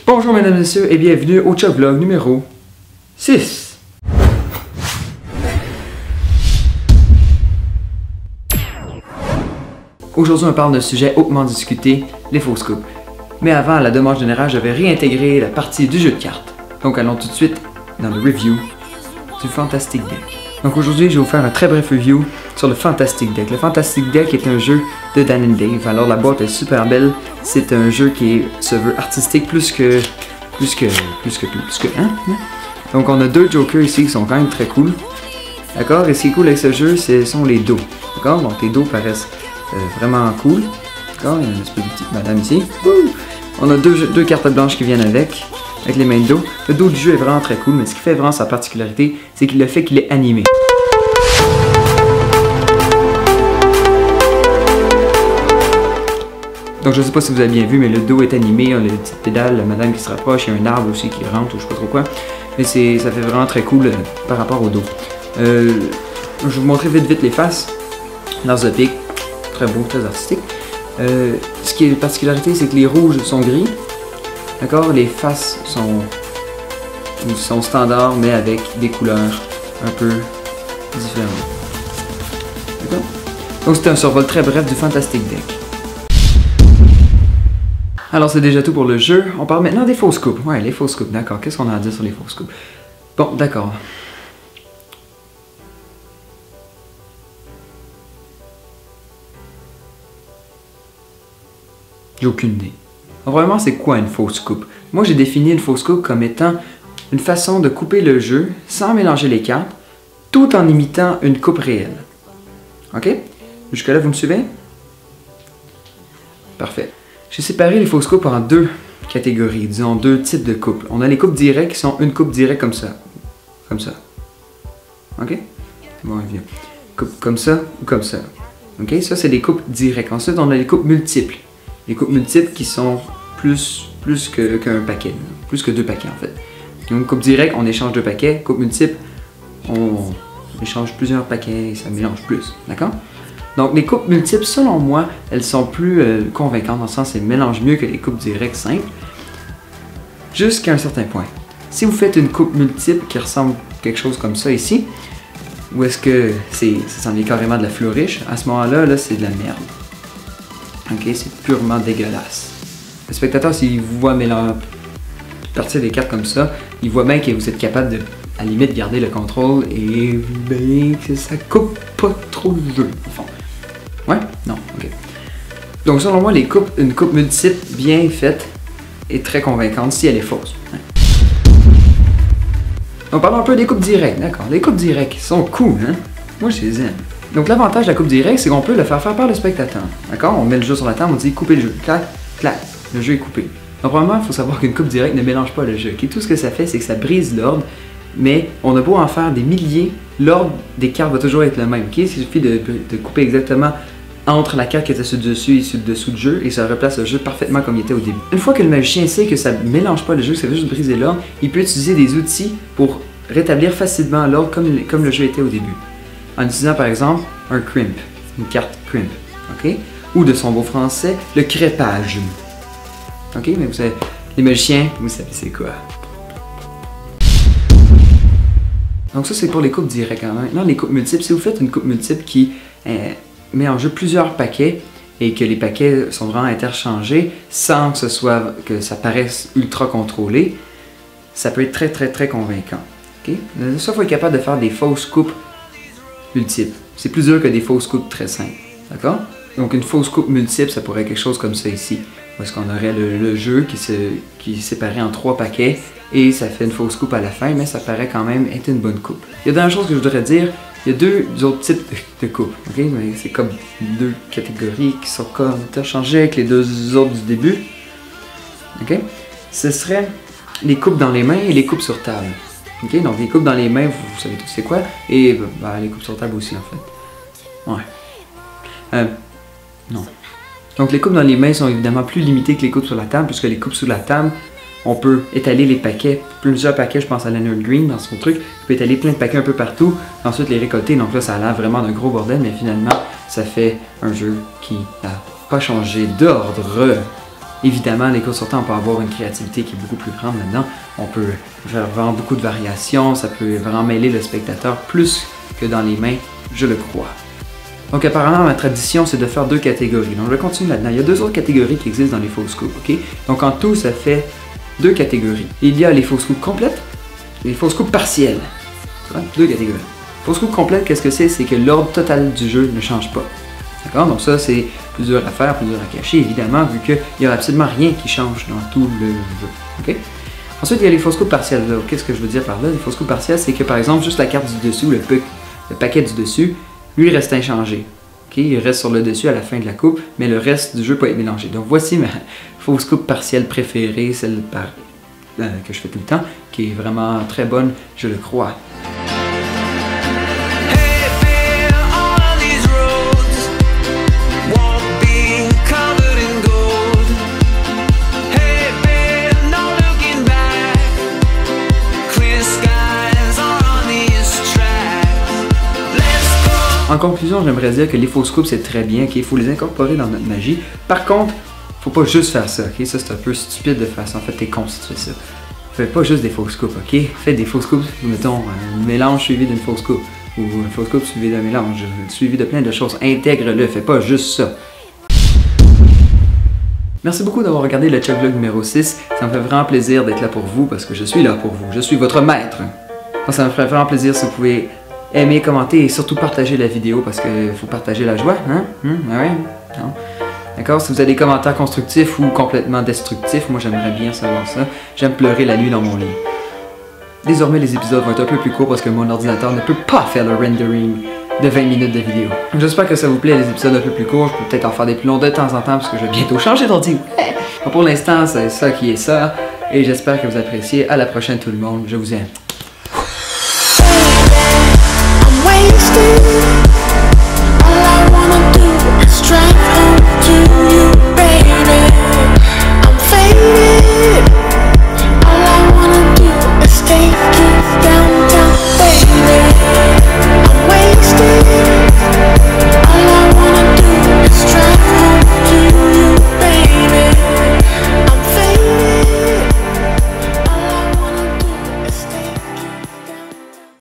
Bonjour mesdames et messieurs et bienvenue au Vlog numéro 6. Aujourd'hui on parle d'un sujet hautement discuté, les fausses coupes. Mais avant, à la demande générale, j'avais réintégré la partie du jeu de cartes. Donc allons tout de suite dans le review du Fantastic Deck. Donc aujourd'hui, je vais vous faire un très bref review sur le Fantastic Deck. Le Fantastic Deck est un jeu de Dan & Dave. Alors la boîte est super belle. C'est un jeu qui se veut artistique plus que hein? Donc on a deux jokers ici qui sont quand même très cool. D'accord? Et ce qui est cool avec ce jeu, ce sont les dos. D'accord? Donc les dos paraissent vraiment cool. D'accord? Il y a une espèce de petite madame ici. Wouh! On a deux cartes blanches qui viennent avec les mains de dos. Le dos du jeu est vraiment très cool, mais ce qui fait vraiment sa particularité, c'est qu'il le fait qu'il est animé. Donc je sais pas si vous avez bien vu, mais le dos est animé, on a les petites pédales, la madame qui se rapproche, il y a un arbre aussi qui rentre ou je sais pas trop quoi. Mais ça fait vraiment très cool par rapport au dos. Je vais vous montrer vite les faces. Lars of Pique, très beau, très artistique. Ce qui est une particularité, c'est que les rouges sont gris. D'accord? Les faces sont standards, mais avec des couleurs un peu différentes. D'accord? Donc c'était un survol très bref du Fantastic Deck. Alors c'est déjà tout pour le jeu. On parle maintenant des fausses coupes. Ouais, les fausses coupes, d'accord. Qu'est-ce qu'on a à dire sur les fausses coupes? Bon, d'accord. J'ai aucune idée. Alors, vraiment, c'est quoi une fausse coupe? Moi, j'ai défini une fausse coupe comme étant une façon de couper le jeu sans mélanger les cartes, tout en imitant une coupe réelle. Ok? Jusque-là, vous me suivez? Parfait. J'ai séparé les fausses coupes en deux catégories, disons deux types de coupes. On a les coupes directes qui sont une coupe directe comme ça. Comme ça. Ok? Bon, viens. Coupe comme ça ou comme ça. Ok? Ça, c'est des coupes directes. Ensuite, on a les coupes multiples. Les coupes multiples qui sont plus qu'un paquet. Plus que deux paquets, en fait. Donc, coupe directe, on échange deux paquets. Coupe multiple, on échange plusieurs paquets et ça mélange plus. D'accord? Donc, les coupes multiples, selon moi, elles sont plus convaincantes dans le sens qu'elles mélangent mieux que les coupes directes simples. Jusqu'à un certain point. Si vous faites une coupe multiple qui ressemble à quelque chose comme ça ici, ou est-ce que ça s'en est carrément de la flouriche, à ce moment-là, là, c'est de la merde. Ok, c'est purement dégueulasse. Le spectateur, s'il vous voit partir des cartes comme ça, il voit bien que vous êtes capable de, à la limite, garder le contrôle et bien que ça coupe pas trop le jeu, au fond. Ouais? Non? Ok. Donc, selon moi, une coupe multiple bien faite est très convaincante si elle est fausse. Ouais. Donc, parlons un peu des coupes directes, d'accord? Les coupes directes sont cool, hein? Moi, je les aime. Donc l'avantage de la coupe directe, c'est qu'on peut le faire par le spectateur. D'accord? On met le jeu sur la table, on dit couper le jeu. Clac, clac, le jeu est coupé. Donc vraiment, il faut savoir qu'une coupe directe ne mélange pas le jeu. Okay? Tout ce que ça fait, c'est que ça brise l'ordre, mais on a beau en faire des milliers, l'ordre des cartes va toujours être le même. Okay? Il suffit de couper exactement entre la carte qui était sur le dessus et sur le dessous du jeu, et ça replace le jeu parfaitement comme il était au début. Une fois que le magicien sait que ça ne mélange pas le jeu, que ça veut juste briser l'ordre, il peut utiliser des outils pour rétablir facilement l'ordre comme le jeu était au début. En utilisant par exemple un crimp, une carte crimp, ok? Ou de son beau français, le crépage. Ok, mais vous savez, les magiciens, vous savez c'est quoi. Donc ça c'est pour les coupes directes. Maintenant les coupes multiples, si vous faites une coupe multiple qui met en jeu plusieurs paquets et que les paquets sont vraiment interchangés sans que ça paraisse ultra contrôlé, ça peut être très convaincant. Ok? Ça, il faut être capable de faire des fausses coupes multiples. C'est plus dur que des fausses coupes très simples. D'accord? Donc une fausse coupe multiple, ça pourrait être quelque chose comme ça ici. Où est-ce qu'on aurait le jeu qui est séparé en trois paquets et ça fait une fausse coupe à la fin, mais ça paraît quand même être une bonne coupe. Il y a dernière chose que je voudrais dire, il y a deux autres types de coupes. Okay? C'est comme deux catégories qui sont comme interchangées avec les deux autres du début. Okay? Ce serait les coupes dans les mains et les coupes sur table. Okay? Donc les coupes dans les mains, vous savez tous c'est quoi, et les coupes sur table aussi en fait. Ouais. Non. Donc les coupes dans les mains sont évidemment plus limitées que les coupes sur la table, puisque les coupes sur la table, on peut étaler les paquets, plusieurs paquets, je pense à Leonard Green dans son truc, il peut étaler plein de paquets un peu partout, ensuite les récolter, donc là ça a l'air vraiment d'un gros bordel, mais finalement ça fait un jeu qui n'a pas changé d'ordre. Évidemment, les courses sortantes, on peut avoir une créativité qui est beaucoup plus grande maintenant. On peut faire vraiment beaucoup de variations, ça peut vraiment mêler le spectateur plus que dans les mains, je le crois. Donc apparemment, ma tradition, c'est de faire 2 catégories. Donc je vais continuer là-dedans. Il y a 2 autres catégories qui existent dans les faux scoops, ok? Donc en tout, ça fait 2 catégories. Il y a les faux scoops complètes et les faux scoops partielles. 2 catégories. Faux scoop complète, qu'est-ce que c'est? C'est que l'ordre total du jeu ne change pas. D'accord? Donc ça, c'est plus dur à faire, plus dur à cacher, évidemment, vu qu'il n'y a absolument rien qui change dans tout le jeu. Ok? Ensuite, il y a les faux scoops partiels. Qu'est-ce que je veux dire par là? Les faux scoops partiels, c'est que par exemple, juste la carte du dessus, le paquet du dessus, lui reste inchangé. Okay? Il reste sur le dessus à la fin de la coupe, mais le reste du jeu peut être mélangé. Donc voici ma faux scoop partielle préférée, celle que je fais tout le temps, qui est vraiment très bonne, je le crois. En conclusion, j'aimerais dire que les faux scoops, c'est très bien, il faut les incorporer dans notre magie. Par contre, faut pas juste faire ça, ok? Ça, c'est un peu stupide de faire ça. En fait, t'es con si tu fais ça. Fais pas juste des faux scoops, ok? Fais des faux scoops, mettons, un mélange suivi d'une fausse coupe. Ou un faux scoop suivi d'un mélange, suivi de plein de choses. Intègre-le, fais pas juste ça. Merci beaucoup d'avoir regardé le Chuck Vlog numéro 6. Ça me fait vraiment plaisir d'être là pour vous, parce que je suis là pour vous. Je suis votre maître. Moi, ça me ferait vraiment plaisir si vous pouvez aimer, commenter et surtout partager la vidéo parce qu'il faut partager la joie, hein? Ah ouais? Non? D'accord? Si vous avez des commentaires constructifs ou complètement destructifs, moi j'aimerais bien savoir ça. J'aime pleurer la nuit dans mon lit. Désormais, les épisodes vont être un peu plus courts parce que mon ordinateur ne peut pas faire le rendering de 20 minutes de vidéo. J'espère que ça vous plaît, les épisodes un peu plus courts. Je peux peut-être en faire des plus longs de temps en temps parce que je vais bientôt changer d'ordi. Pour l'instant, c'est ça qui est ça. Et j'espère que vous appréciez. À la prochaine tout le monde. Je vous aime. Wasted